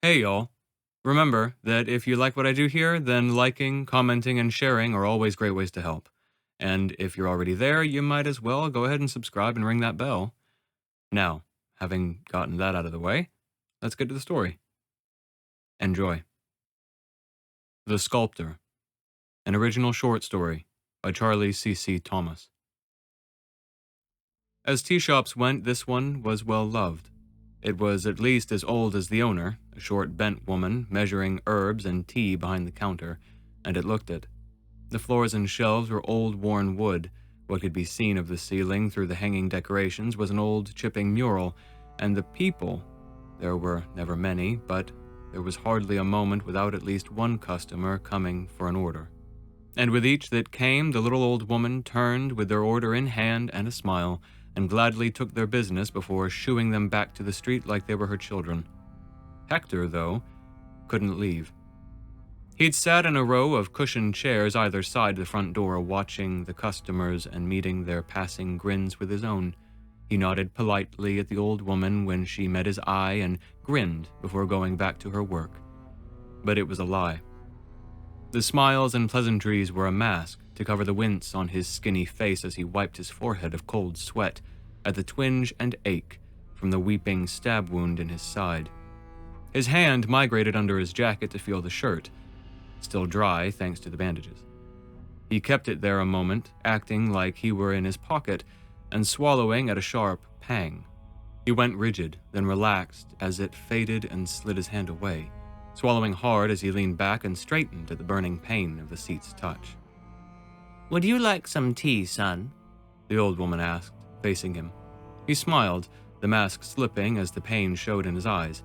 Hey y'all. Remember that if you like what I do here, then liking, commenting, and sharing are always great ways to help. And if you're already there, you might as well go ahead and subscribe and ring that bell. Now, having gotten that out of the way, let's get to the story. Enjoy. The Sculptor, an original short story by Charlie C.C. Thomas. As tea shops went, this one was well loved. It was at least as old as the owner, a short bent woman measuring herbs and tea behind the counter, and it looked it. The floors and shelves were old worn wood. What could be seen of the ceiling through the hanging decorations was an old chipping mural, and the people, there were never many, but there was hardly a moment without at least one customer coming for an order. And with each that came, the little old woman turned with their order in hand and a smile, and gladly took their business before shooing them back to the street like they were her children. Hector, though, couldn't leave. He'd sat in a row of cushioned chairs either side the front door, watching the customers and meeting their passing grins with his own. He nodded politely at the old woman when she met his eye and grinned before going back to her work. But it was a lie. The smiles and pleasantries were a mask to cover the wince on his skinny face as he wiped his forehead of cold sweat at the twinge and ache from the weeping stab wound in his side. His hand migrated under his jacket to feel the shirt, still dry thanks to the bandages. He kept it there a moment, acting like he were in his pocket and swallowing at a sharp pang. He went rigid, then relaxed as it faded and slid his hand away, swallowing hard as he leaned back and straightened at the burning pain of the seat's touch. "Would you like some tea, son?" the old woman asked, facing him. He smiled, the mask slipping as the pain showed in his eyes.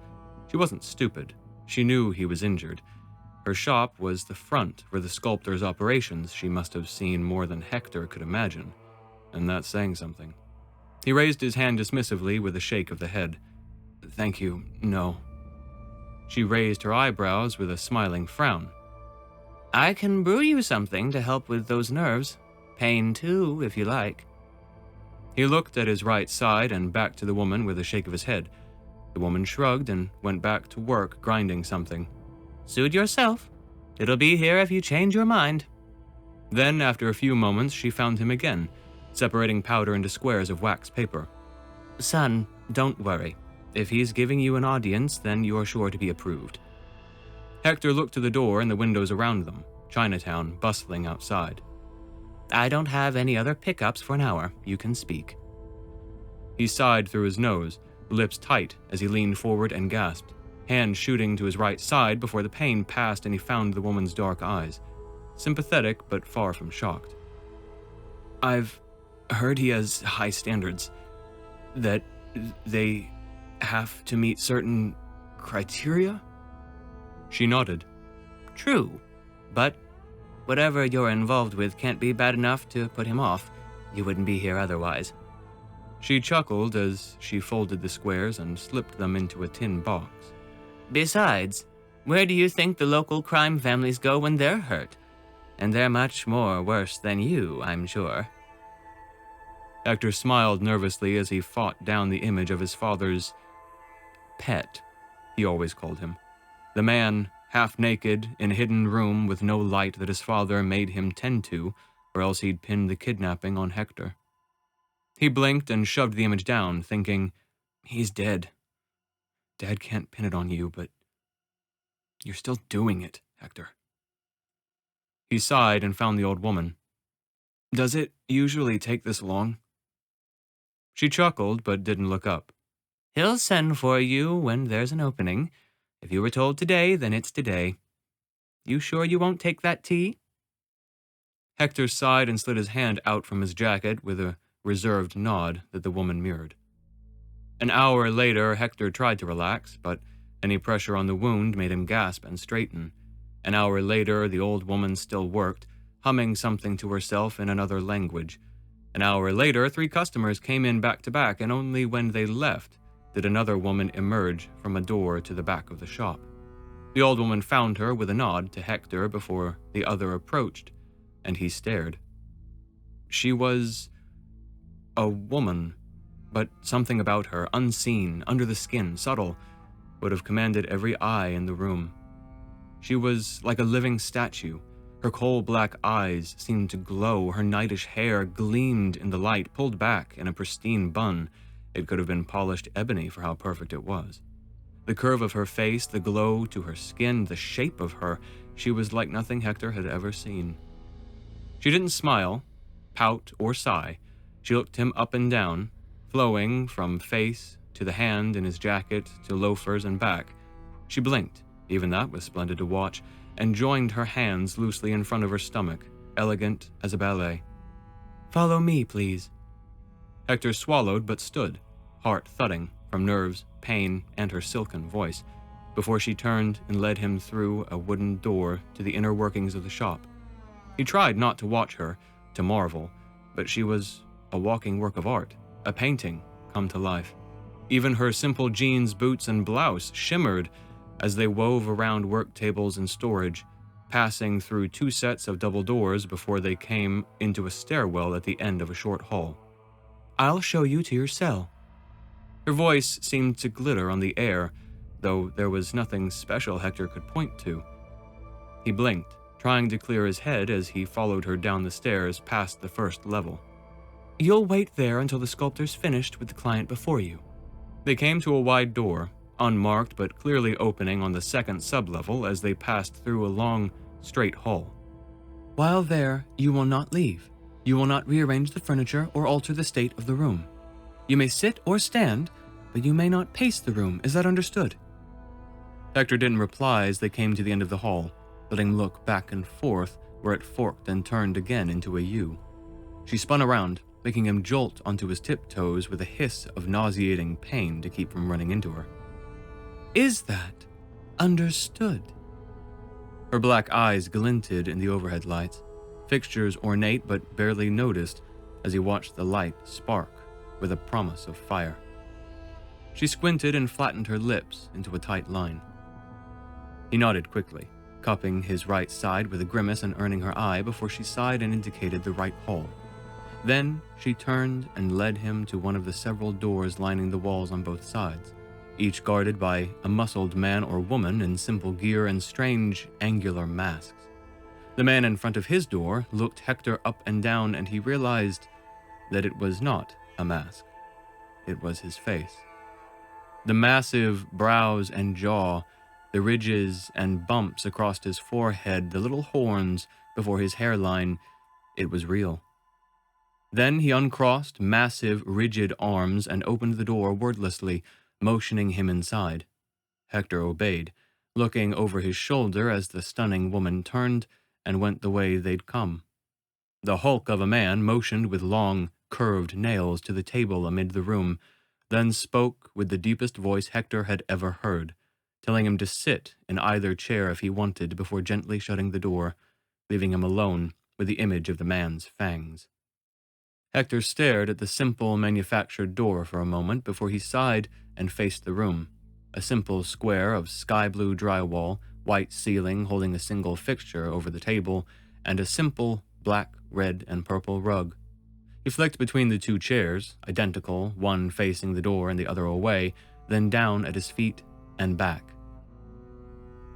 She wasn't stupid. She knew he was injured. Her shop was the front for the sculptor's operations. She must have seen more than Hector could imagine, and that's saying something. He raised his hand dismissively with a shake of the head. "Thank you, no." She raised her eyebrows with a smiling frown. "I can brew you something to help with those nerves. Pain, too, if you like." He looked at his right side and back to the woman with a shake of his head. The woman shrugged and went back to work grinding something. "Suit yourself. It'll be here if you change your mind." Then, after a few moments, she found him again, separating powder into squares of wax paper. "Son, don't worry. If he's giving you an audience, then you're sure to be approved." Hector looked to the door and the windows around them, Chinatown bustling outside. "I don't have any other pickups for an hour. You can speak." He sighed through his nose, lips tight as he leaned forward and gasped, hand shooting to his right side before the pain passed and he found the woman's dark eyes, sympathetic but far from shocked. "I've heard he has high standards, that they have to meet certain criteria?" She nodded. "True, but whatever you're involved with can't be bad enough to put him off. You wouldn't be here otherwise." She chuckled as she folded the squares and slipped them into a tin box. "Besides, where do you think the local crime families go when they're hurt? And they're much more worse than you, I'm sure." Hector smiled nervously as he fought down the image of his father's pet, he always called him. The man, half naked, in a hidden room with no light that his father made him tend to, or else he'd pinned the kidnapping on Hector. He blinked and shoved the image down, thinking, "He's dead. Dad can't pin it on you, but you're still doing it, Hector." He sighed and found the old woman. "Does it usually take this long?" She chuckled, but didn't look up. "He'll send for you when there's an opening. If you were told today, then it's today. You sure you won't take that tea?" Hector sighed and slid his hand out from his jacket with a reserved nod that the woman mirrored. An hour later, Hector tried to relax, but any pressure on the wound made him gasp and straighten. An hour later, the old woman still worked, humming something to herself in another language. An hour later, 3 customers came in back to back, and only when they left did another woman emerge from a door to the back of the shop. The old woman found her with a nod to Hector before the other approached, and he stared. She was a woman, but something about her, unseen, under the skin, subtle, would have commanded every eye in the room. She was like a living statue. Her coal-black eyes seemed to glow, her nightish hair gleamed in the light, pulled back in a pristine bun. It could have been polished ebony for how perfect it was. The curve of her face, the glow to her skin, the shape of her, she was like nothing Hector had ever seen. She didn't smile, pout, or sigh. She looked him up and down, flowing from face to the hand in his jacket to loafers and back. She blinked, even that was splendid to watch, and joined her hands loosely in front of her stomach, elegant as a ballet. "Follow me, please." Hector swallowed but stood, heart thudding from nerves, pain, and her silken voice, before she turned and led him through a wooden door to the inner workings of the shop. He tried not to watch her, to marvel, but she was a walking work of art, a painting come to life. Even her simple jeans, boots, and blouse shimmered as they wove around work tables and storage, passing through 2 sets of double doors before they came into a stairwell at the end of a short hall. "I'll show you to your cell." Her voice seemed to glitter on the air, though there was nothing special Hector could point to. He blinked, trying to clear his head as he followed her down the stairs past the first level. "You'll wait there until the sculptor's finished with the client before you." They came to a wide door, unmarked but clearly opening on the second sublevel as they passed through a long, straight hall. "While there, you will not leave. You will not rearrange the furniture or alter the state of the room. You may sit or stand, but you may not pace the room. Is that understood?" Hector didn't reply as they came to the end of the hall, letting him look back and forth where it forked and turned again into a U. She spun around, making him jolt onto his tiptoes with a hiss of nauseating pain to keep from running into her. "Is that understood?" Her black eyes glinted in the overhead lights, fixtures ornate but barely noticed as he watched the light spark with a promise of fire. She squinted and flattened her lips into a tight line. He nodded quickly, cupping his right side with a grimace and earning her eye before she sighed and indicated the right hall. Then she turned and led him to one of the several doors lining the walls on both sides, each guarded by a muscled man or woman in simple gear and strange, angular masks. The man in front of his door looked Hector up and down, and he realized that it was not a mask. It was his face. The massive brows and jaw, the ridges and bumps across his forehead, the little horns before his hairline, it was real. Then he uncrossed massive, rigid arms and opened the door wordlessly, motioning him inside. Hector obeyed, looking over his shoulder as the stunning woman turned and went the way they'd come. The hulk of a man motioned with long, curved nails to the table amid the room, then spoke with the deepest voice Hector had ever heard, telling him to sit in either chair if he wanted before gently shutting the door, leaving him alone with the image of the man's fangs. Hector stared at the simple manufactured door for a moment before he sighed and faced the room, a simple square of sky-blue drywall, white ceiling holding a single fixture over the table, and a simple black, red, and purple rug. He flicked between the 2 chairs, identical, one facing the door and the other away, then down at his feet and back.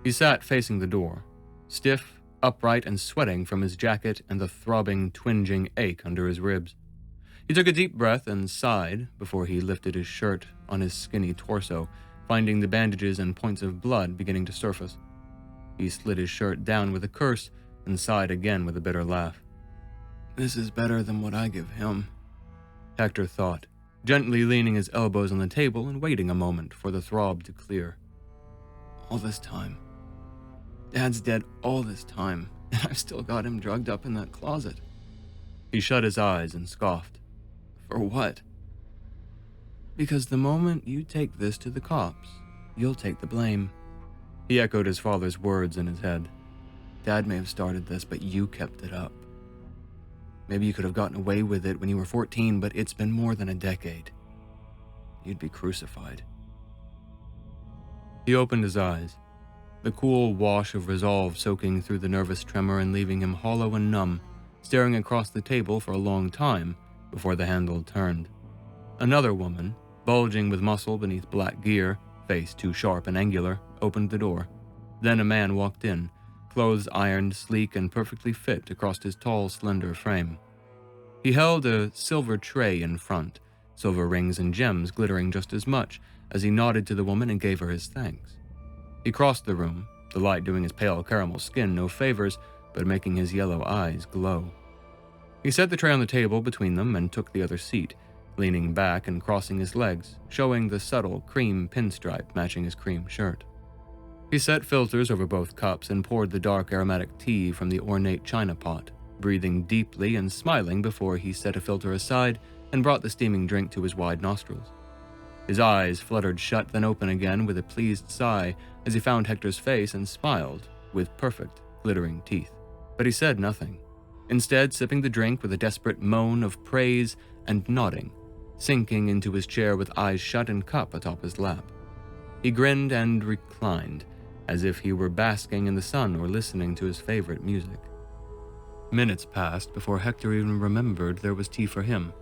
He sat facing the door, stiff, upright, and sweating from his jacket and the throbbing, twinging ache under his ribs. He took a deep breath and sighed before he lifted his shirt on his skinny torso, finding the bandages and points of blood beginning to surface. He slid his shirt down with a curse and sighed again with a bitter laugh. "This is better than what I give him," Hector thought, gently leaning his elbows on the table and waiting a moment for the throb to clear. "All this time. Dad's dead all this time, and I've still got him drugged up in that closet." He shut his eyes and scoffed. "For what?" "Because the moment you take this to the cops, you'll take the blame." He echoed his father's words in his head. "Dad may have started this, but you kept it up. Maybe you could have gotten away with it when you were 14, but it's been more than a decade. You'd be crucified." He opened his eyes, the cool wash of resolve soaking through the nervous tremor and leaving him hollow and numb, staring across the table for a long time before the handle turned. Another woman, bulging with muscle beneath black gear, face too sharp and angular, opened the door. Then a man walked in, clothes ironed, sleek, and perfectly fit across his tall, slender frame. He held a silver tray in front, silver rings and gems glittering just as much, as he nodded to the woman and gave her his thanks. He crossed the room, the light doing his pale caramel skin no favors, but making his yellow eyes glow. He set the tray on the table between them and took the other seat, leaning back and crossing his legs, showing the subtle cream pinstripe matching his cream shirt. He set filters over both cups and poured the dark aromatic tea from the ornate china pot, breathing deeply and smiling before he set a filter aside and brought the steaming drink to his wide nostrils. His eyes fluttered shut then open again with a pleased sigh as he found Hector's face and smiled with perfect, glittering teeth. But he said nothing, instead sipping the drink with a desperate moan of praise and nodding, sinking into his chair with eyes shut and cup atop his lap. He grinned and reclined, as if he were basking in the sun or listening to his favorite music. Minutes passed before Hector even remembered there was tea for him.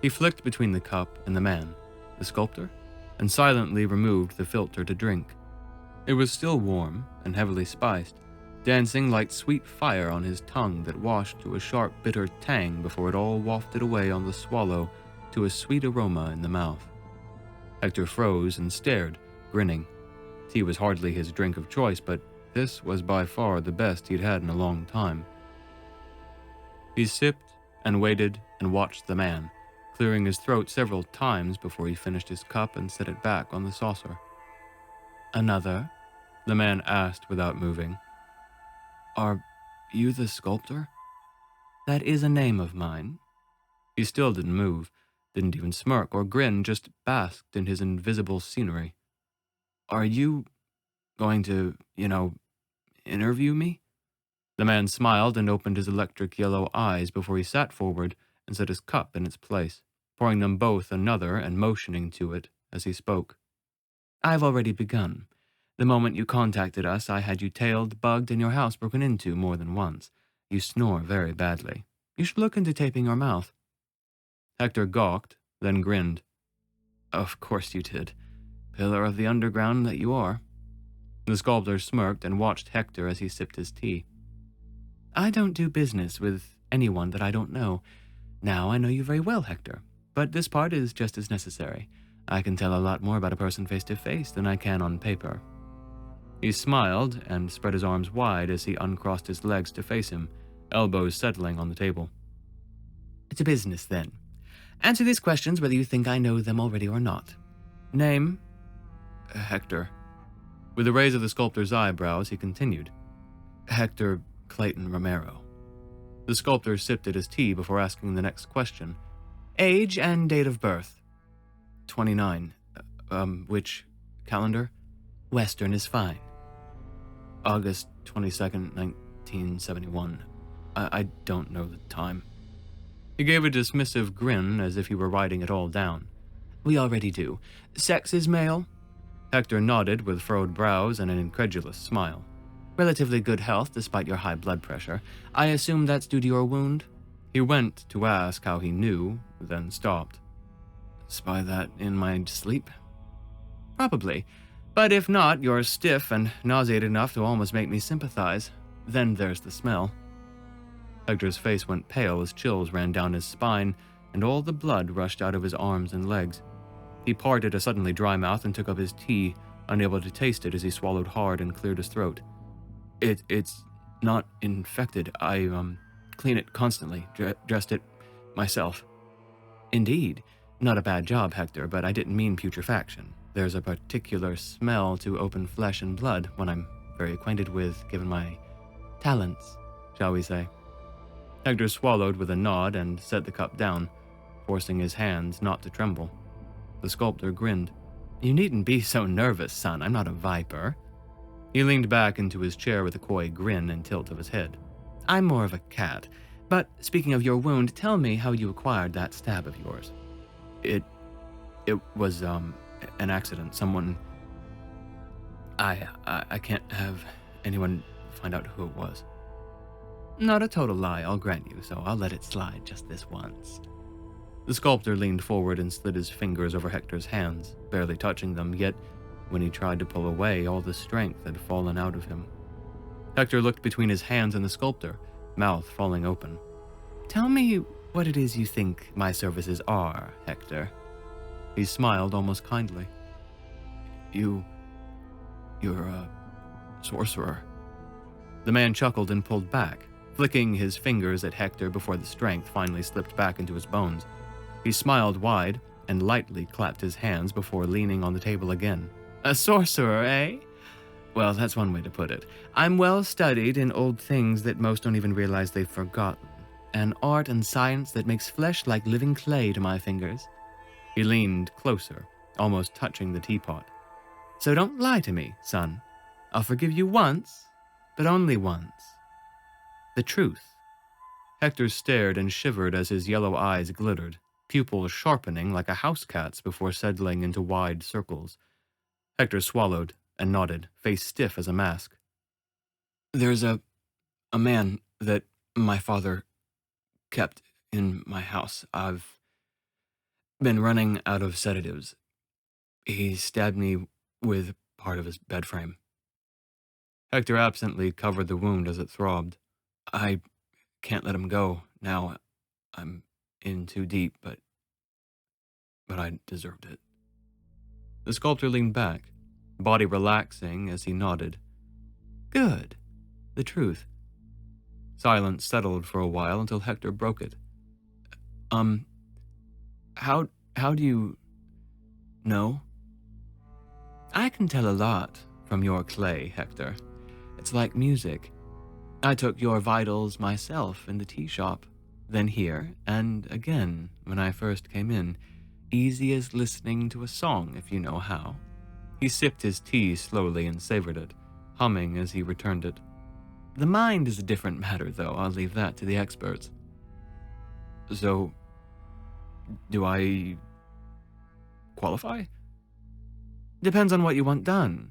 He flicked between the cup and the man, the sculptor, and silently removed the filter to drink. It was still warm and heavily spiced, dancing like sweet fire on his tongue that washed to a sharp, bitter tang before it all wafted away on the swallow to a sweet aroma in the mouth. Hector froze and stared, grinning. Tea was hardly his drink of choice, but this was by far the best he'd had in a long time. He sipped and waited and watched the man, clearing his throat several times before he finished his cup and set it back on the saucer. "Another?" the man asked without moving. "Are you the sculptor?" "That is a name of mine." He still didn't move, didn't even smirk or grin, just basked in his invisible scenery. "Are you going to, interview me?" The man smiled and opened his electric yellow eyes before he sat forward and set his cup in its place, pouring them both another and motioning to it as he spoke. "I've already begun. The moment you contacted us, I had you tailed, bugged, and your house broken into more than once. You snore very badly. You should look into taping your mouth." Hector gawked, then grinned. "Of course you did. Pillar of the underground that you are." The sculptor smirked and watched Hector as he sipped his tea. "I don't do business with anyone that I don't know. Now I know you very well, Hector, but this part is just as necessary. I can tell a lot more about a person face to face than I can on paper." He smiled and spread his arms wide as he uncrossed his legs to face him, elbows settling on the table. "It's a business, then. Answer these questions whether you think I know them already or not. Name?" "Hector." With a raise of the sculptor's eyebrows, he continued. "Hector Clayton Romero." The sculptor sipped at his tea before asking the next question. "Age and date of birth?" 29. Which calendar?" "Western is fine." "August 22nd, 1971. I don't know the time." He gave a dismissive grin as if he were writing it all down. "We already do. Sex is male?" Hector nodded with furrowed brows and an incredulous smile. "Relatively good health despite your high blood pressure. I assume that's due to your wound?" He went to ask how he knew, then stopped. "Spy that in my sleep?" "Probably. But if not, you're stiff and nauseated enough to almost make me sympathize. Then there's the smell." Hector's face went pale as chills ran down his spine, and all the blood rushed out of his arms and legs. He parted a suddenly dry mouth and took up his tea, unable to taste it as he swallowed hard and cleared his throat. It's not infected. I clean it constantly, dressed it myself." "Indeed. Not a bad job, Hector, but I didn't mean putrefaction. There's a particular smell to open flesh and blood, one I'm very acquainted with, given my talents, shall we say." Hector swallowed with a nod and set the cup down, forcing his hands not to tremble. The sculptor grinned. "You needn't be so nervous, son. I'm not a viper." He leaned back into his chair with a coy grin and tilt of his head. "I'm more of a cat. But speaking of your wound, tell me how you acquired that stab of yours." It was, an accident. Someone... I can't have anyone find out who it was." "Not a total lie, I'll grant you, so I'll let it slide just this once." The sculptor leaned forward and slid his fingers over Hector's hands, barely touching them, yet When he tried to pull away, all the strength had fallen out of him. Hector looked between his hands and the sculptor, mouth falling open. "Tell me what it is you think my services are, Hector." He smiled almost kindly. You're a sorcerer." The man chuckled and pulled back, flicking his fingers at Hector before the strength finally slipped back into his bones. He smiled wide and lightly clapped his hands before leaning on the table again. "A sorcerer, eh? Well, that's one way to put it. I'm well studied in old things that most don't even realize they've forgotten. An art and science that makes flesh like living clay to my fingers." He leaned closer, almost touching the teapot. "So don't lie to me, son. I'll forgive you once, but only once. The truth." Hector stared and shivered as his yellow eyes glittered, pupils sharpening like a house cat's before settling into wide circles. Hector swallowed and nodded, face stiff as a mask. "There's a man that my father kept in my house. I've been running out of sedatives. He stabbed me with part of his bed frame." Hector absently covered the wound as it throbbed. "I can't let him go now. I'm in too deep, but I deserved it." The sculptor leaned back, body relaxing as he nodded. "Good. The truth." Silence settled for a while until Hector broke it. How do you know?" "I can tell a lot from your clay, Hector. It's like music. I took your vitals myself in the tea shop, then here, and again when I first came in. Easy as listening to a song if you know how." He sipped his tea slowly and savored it, humming as he returned it. "The mind is a different matter, though. I'll leave that to the experts." "So, do I qualify?" "Depends on what you want done.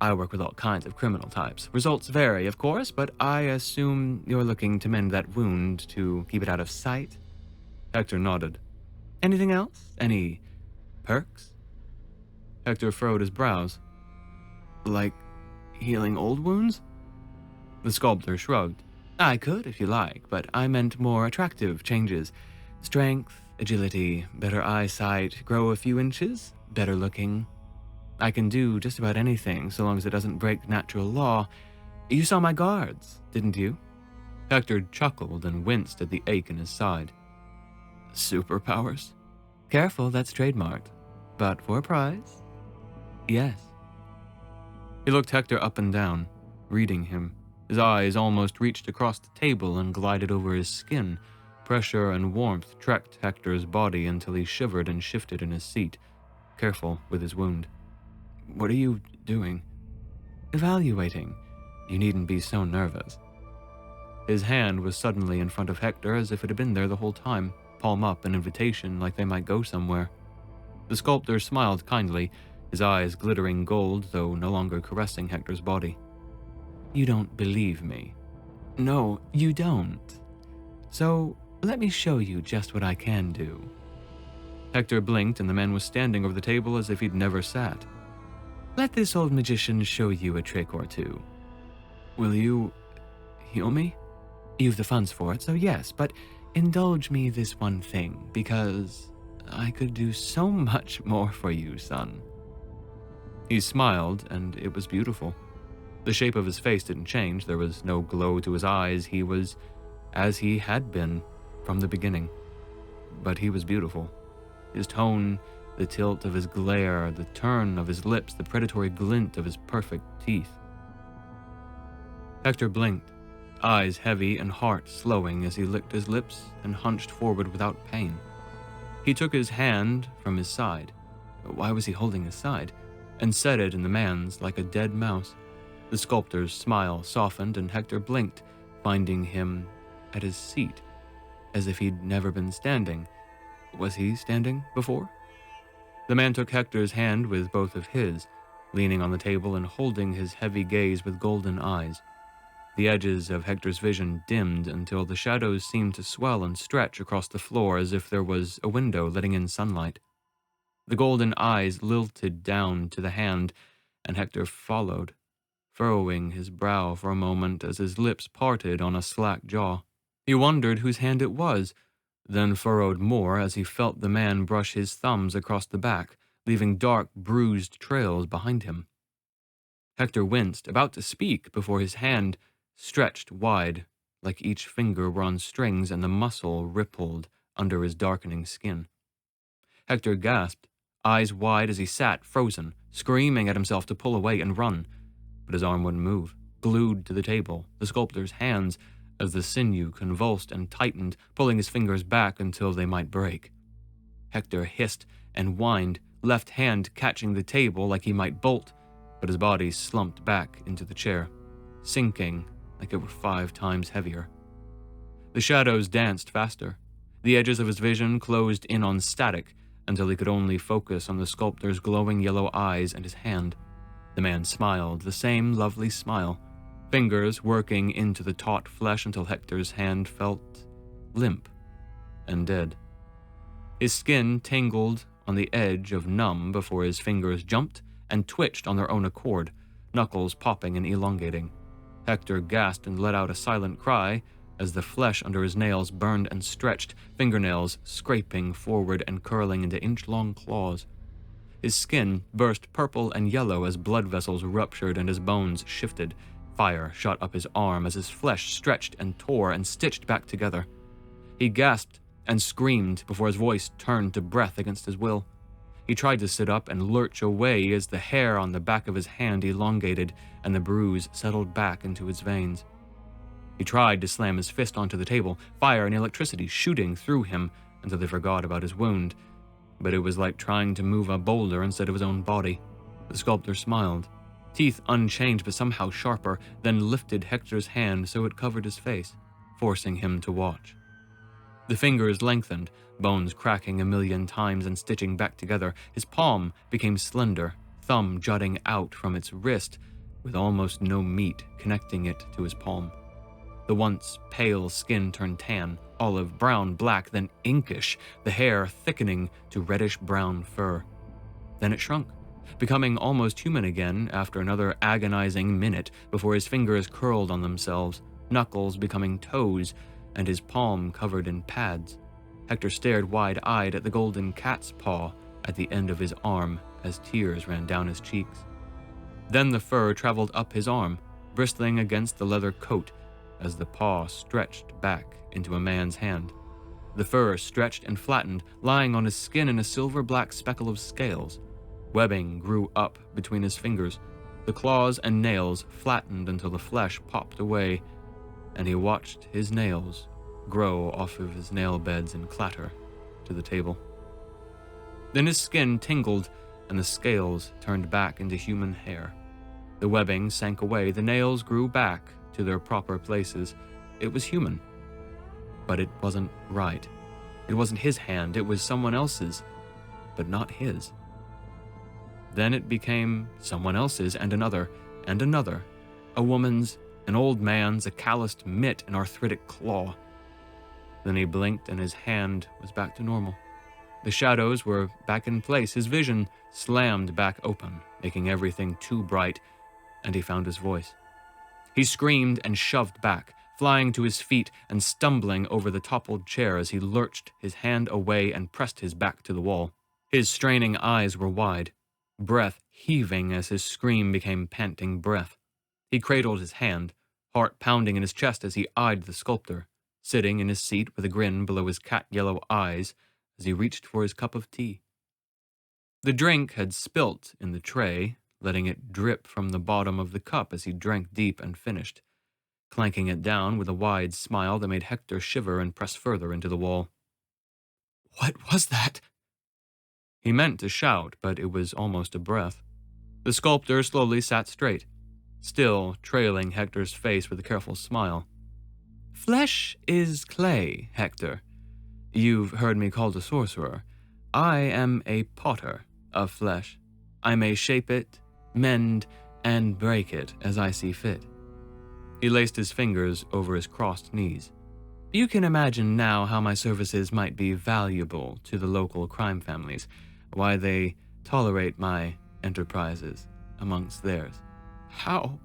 I work with all kinds of criminal types. Results vary, of course, but I assume you're looking to mend that wound to keep it out of sight?" Hector nodded. "Anything else? Any perks?" Hector furrowed his brows. "Like healing old wounds?" The sculptor shrugged. "I could if you like, but I meant more attractive changes. Strength, agility, better eyesight, grow a few inches, better looking. I can do just about anything so long as it doesn't break natural law. You saw my guards, didn't you?" Hector chuckled and winced at the ache in his side. "Superpowers?" "Careful, that's trademarked. But for a prize, yes." He looked Hector up and down, reading him. His eyes almost reached across the table and glided over his skin. Pressure and warmth trekked Hector's body until he shivered and shifted in his seat, careful with his wound. "What are you doing?" "Evaluating. You needn't be so nervous." His hand was suddenly in front of Hector as if it had been there the whole time, palm up, an invitation like they might go somewhere. The sculptor smiled kindly, his eyes glittering gold, though no longer caressing Hector's body. "You don't believe me?" "No, you don't. So let me show you just what I can do." Hector blinked and the man was standing over the table as if he'd never sat. "Let this old magician show you a trick or two." "Will you heal me?" "You've the funds for it, so yes, but indulge me this one thing, because I could do so much more for you, son." He smiled, and it was beautiful. The shape of his face didn't change. There was no glow to his eyes. He was as he had been from the beginning. But he was beautiful. His tone, the tilt of his glare, the turn of his lips, the predatory glint of his perfect teeth. Hector blinked, eyes heavy and heart slowing as he licked his lips and hunched forward without pain. He took his hand from his side. Why was he holding his side? And set it in the man's like a dead mouse. The sculptor's smile softened and Hector blinked, finding him at his seat, as if he'd never been standing. Was he standing before? The man took Hector's hand with both of his, leaning on the table and holding his heavy gaze with golden eyes. The edges of Hector's vision dimmed until the shadows seemed to swell and stretch across the floor as if there was a window letting in sunlight. The golden eyes lilted down to the hand, and Hector followed, furrowing his brow for a moment as his lips parted on a slack jaw. He wondered whose hand it was, then furrowed more as he felt the man brush his thumbs across the back, leaving dark, bruised trails behind him. Hector winced, about to speak, before his hand stretched wide, like each finger were on strings and the muscle rippled under his darkening skin. Hector gasped, eyes wide as he sat, frozen, screaming at himself to pull away and run, but his arm wouldn't move, glued to the table, the sculptor's hands, as the sinew convulsed and tightened, pulling his fingers back until they might break. Hector hissed and whined, left hand catching the table like he might bolt, but his body slumped back into the chair, sinking like it were 5 times heavier. The shadows danced faster. The edges of his vision closed in on static until he could only focus on the sculptor's glowing yellow eyes and his hand. The man smiled, the same lovely smile, fingers working into the taut flesh until Hector's hand felt limp and dead. His skin tingled on the edge of numb before his fingers jumped and twitched on their own accord, knuckles popping and elongating. Hector gasped and let out a silent cry as the flesh under his nails burned and stretched, fingernails scraping forward and curling into inch-long claws. His skin burst purple and yellow as blood vessels ruptured and his bones shifted. Fire shot up his arm as his flesh stretched and tore and stitched back together. He gasped and screamed before his voice turned to breath against his will. He tried to sit up and lurch away as the hair on the back of his hand elongated and the bruise settled back into his veins. He tried to slam his fist onto the table, fire and electricity shooting through him until they forgot about his wound, but it was like trying to move a boulder instead of his own body. The sculptor smiled, teeth unchanged but somehow sharper, then lifted Hector's hand so it covered his face, forcing him to watch. The fingers lengthened, bones cracking a million times and stitching back together. His palm became slender, thumb jutting out from its wrist, with almost no meat connecting it to his palm. The once pale skin turned tan, olive, brown, black, then inkish, the hair thickening to reddish-brown fur. Then it shrunk, becoming almost human again after another agonizing minute before his fingers curled on themselves, knuckles becoming toes, and his palm covered in pads. Hector stared wide-eyed at the golden cat's paw at the end of his arm as tears ran down his cheeks. Then the fur traveled up his arm, bristling against the leather coat as the paw stretched back into a man's hand. The fur stretched and flattened, lying on his skin in a silver-black speckle of scales. Webbing grew up between his fingers. The claws and nails flattened until the flesh popped away, and he watched his nails grow off of his nail beds and clatter to the table. Then his skin tingled, and the scales turned back into human hair. The webbing sank away, the nails grew back to their proper places. It was human. But it wasn't right. It wasn't his hand, it was someone else's, but not his. Then it became someone else's and another, a woman's, an old man's, a calloused mitt, an arthritic claw. Then he blinked and his hand was back to normal. The shadows were back in place, his vision slammed back open, making everything too bright, and he found his voice. He screamed and shoved back, flying to his feet and stumbling over the toppled chair as he lurched his hand away and pressed his back to the wall. His straining eyes were wide, breath heaving as his scream became panting breath. He cradled his hand, heart pounding in his chest as he eyed the sculptor, sitting in his seat with a grin below his cat-yellow eyes as he reached for his cup of tea. The drink had spilt in the tray, letting it drip from the bottom of the cup as he drank deep and finished, clanking it down with a wide smile that made Hector shiver and press further into the wall. "What was that?" He meant to shout, but it was almost a breath. The sculptor slowly sat straight, still trailing Hector's face with a careful smile. "Flesh is clay, Hector. You've heard me called a sorcerer. I am a potter of flesh. I may shape it, mend, and break it as I see fit." He laced his fingers over his crossed knees. "You can imagine now how my services might be valuable to the local crime families, why they tolerate my enterprises amongst theirs. How?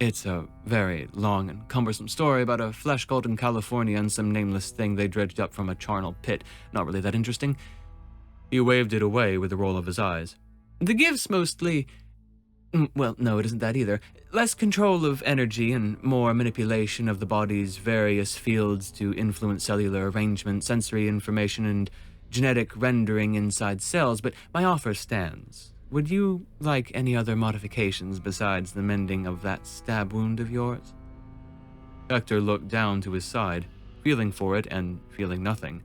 It's a very long and cumbersome story about a flesh cult in California and some nameless thing they dredged up from a charnel pit. Not really that interesting. He waved it away with a roll of his eyes. The gifts mostly... Well, no, it isn't that either. Less control of energy and more manipulation of the body's various fields to influence cellular arrangement, sensory information, and genetic rendering inside cells, but my offer stands. Would you like any other modifications besides the mending of that stab wound of yours? Hector looked down to his side, feeling for it and feeling nothing.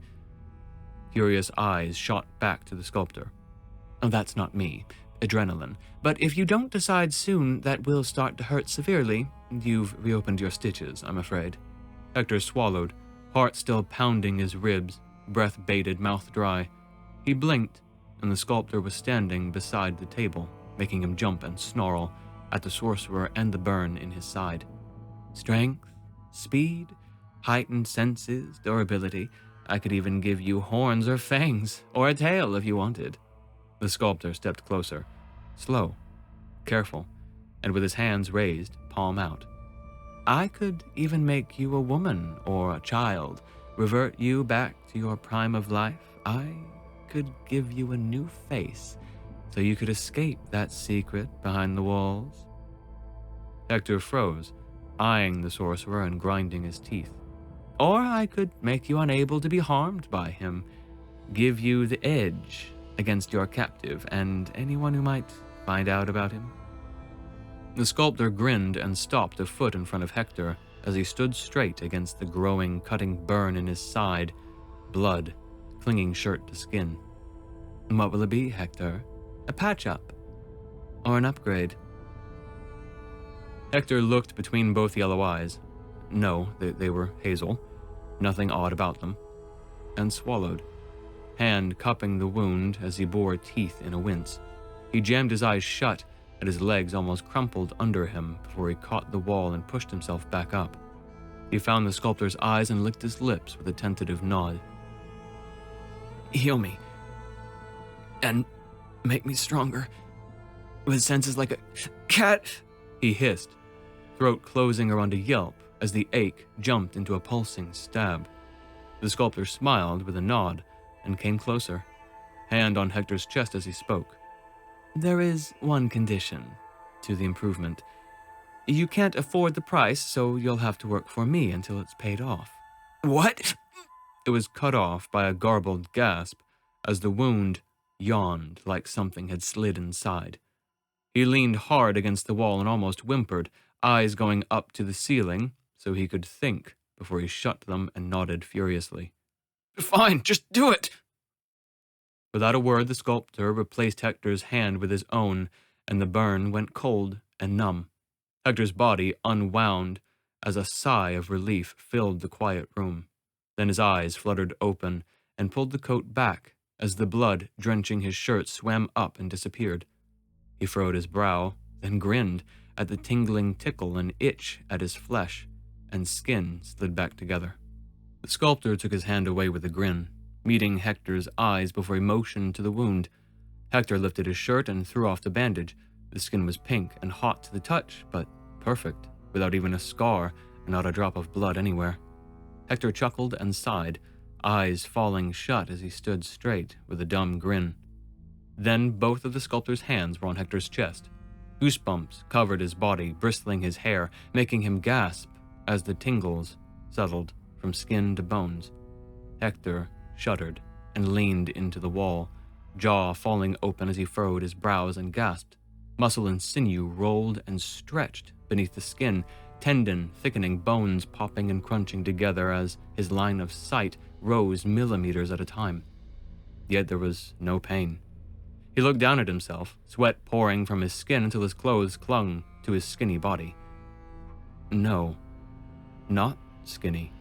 Curious eyes shot back to the sculptor. Oh, that's not me. Adrenaline. But if you don't decide soon, that will start to hurt severely. You've reopened your stitches, I'm afraid. Hector swallowed, heart still pounding his ribs, breath bated, mouth dry. He blinked, and the sculptor was standing beside the table, making him jump and snarl at the sorcerer and the burn in his side. Strength, speed, heightened senses, durability. I could even give you horns or fangs, or a tail if you wanted. The sculptor stepped closer, slow, careful, and with his hands raised, palm out. I could even make you a woman or a child, revert you back to your prime of life. I could give you a new face, so you could escape that secret behind the walls. Hector froze, eyeing the sorcerer and grinding his teeth. Or I could make you unable to be harmed by him, give you the edge against your captive and anyone who might find out about him. The sculptor grinned and stopped a foot in front of Hector as he stood straight against the growing, cutting burn in his side, blood clinging shirt to skin. What will it be, Hector? A patch-up? Or an upgrade? Hector looked between both yellow eyes. No, they were hazel. Nothing odd about them. And swallowed, hand cupping the wound as he bore teeth in a wince. He jammed his eyes shut, and his legs almost crumpled under him before he caught the wall and pushed himself back up. He found the sculptor's eyes and licked his lips with a tentative nod. Heal me. And make me stronger. With senses like a cat, he hissed, throat closing around a yelp as the ache jumped into a pulsing stab. The sculptor smiled with a nod and came closer, hand on Hector's chest as he spoke. There is one condition to the improvement. You can't afford the price, so you'll have to work for me until it's paid off. What? It was cut off by a garbled gasp as the wound yawned like something had slid inside. He leaned hard against the wall and almost whimpered, eyes going up to the ceiling so he could think before he shut them and nodded furiously. Fine, just do it! Without a word, the sculptor replaced Hector's hand with his own, and the burn went cold and numb. Hector's body unwound as a sigh of relief filled the quiet room. Then his eyes fluttered open and pulled the coat back as the blood drenching his shirt swam up and disappeared. He furrowed his brow, then grinned at the tingling tickle and itch at his flesh, and skin slid back together. The sculptor took his hand away with a grin, meeting Hector's eyes before he motioned to the wound. Hector lifted his shirt and threw off the bandage. The skin was pink and hot to the touch, but perfect, without even a scar and not a drop of blood anywhere. Hector chuckled and sighed, eyes falling shut as he stood straight with a dumb grin. Then both of the sculptor's hands were on Hector's chest. Goosebumps covered his body, bristling his hair, making him gasp as the tingles settled from skin to bones. Hector shuddered and leaned into the wall, jaw falling open as he furrowed his brows and gasped. Muscle and sinew rolled and stretched beneath the skin, tendon thickening, bones popping and crunching together as his line of sight rose millimeters at a time. Yet there was no pain. He looked down at himself, sweat pouring from his skin until his clothes clung to his skinny body. No, not skinny.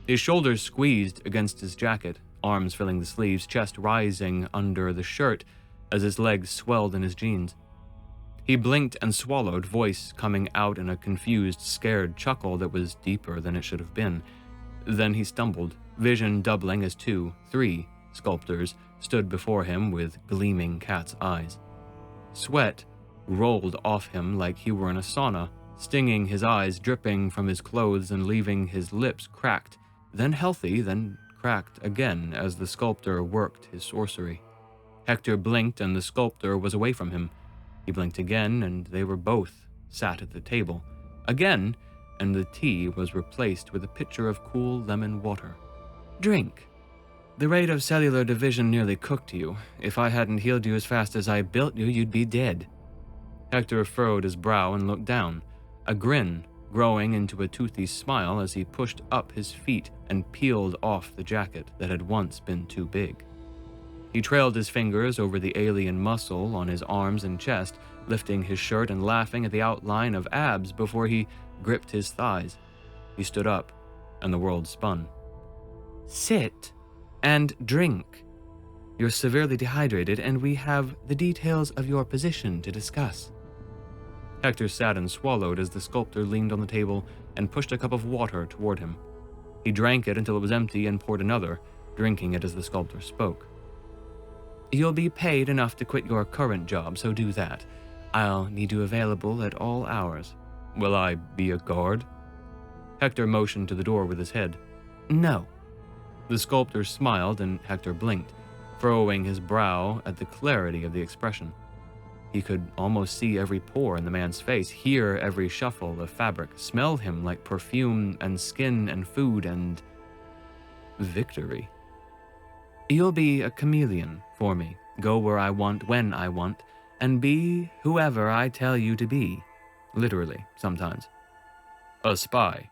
His shoulders squeezed against his jacket, arms filling the sleeves, chest rising under the shirt as his legs swelled in his jeans. He blinked and swallowed, voice coming out in a confused, scared chuckle that was deeper than it should have been. Then he stumbled, vision doubling as 2, 3 sculptors stood before him with gleaming cat's eyes. Sweat rolled off him like he were in a sauna, stinging his eyes, dripping from his clothes and leaving his lips cracked, then healthy, then cracked again as the sculptor worked his sorcery. Hector blinked and the sculptor was away from him. He blinked again and they were both sat at the table. Again, and the tea was replaced with a pitcher of cool lemon water. Drink. The rate of cellular division nearly cooked you. If I hadn't healed you as fast as I built you, you'd be dead. Hector furrowed his brow and looked down, a grin growing into a toothy smile as he pushed up his feet and peeled off the jacket that had once been too big. He trailed his fingers over the alien muscle on his arms and chest, lifting his shirt and laughing at the outline of abs before he gripped his thighs. He stood up, and the world spun. Sit and drink. You're severely dehydrated, and we have the details of your position to discuss. Hector sat and swallowed as the sculptor leaned on the table and pushed a cup of water toward him. He drank it until it was empty and poured another, drinking it as the sculptor spoke. You'll be paid enough to quit your current job, so do that. I'll need you available at all hours. Will I be a guard? Hector motioned to the door with his head. No. The sculptor smiled and Hector blinked, furrowing his brow at the clarity of the expression. He could almost see every pore in the man's face, hear every shuffle of fabric, smell him like perfume and skin and food and victory. You'll be a chameleon for me, go where I want, when I want, and be whoever I tell you to be. Literally, sometimes. A spy.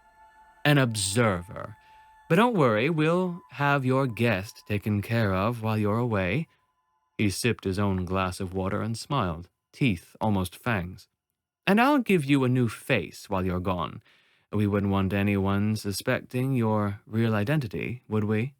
An observer. But don't worry, we'll have your guest taken care of while you're away. He sipped his own glass of water and smiled, teeth almost fangs. And I'll give you a new face while you're gone. We wouldn't want anyone suspecting your real identity, would we?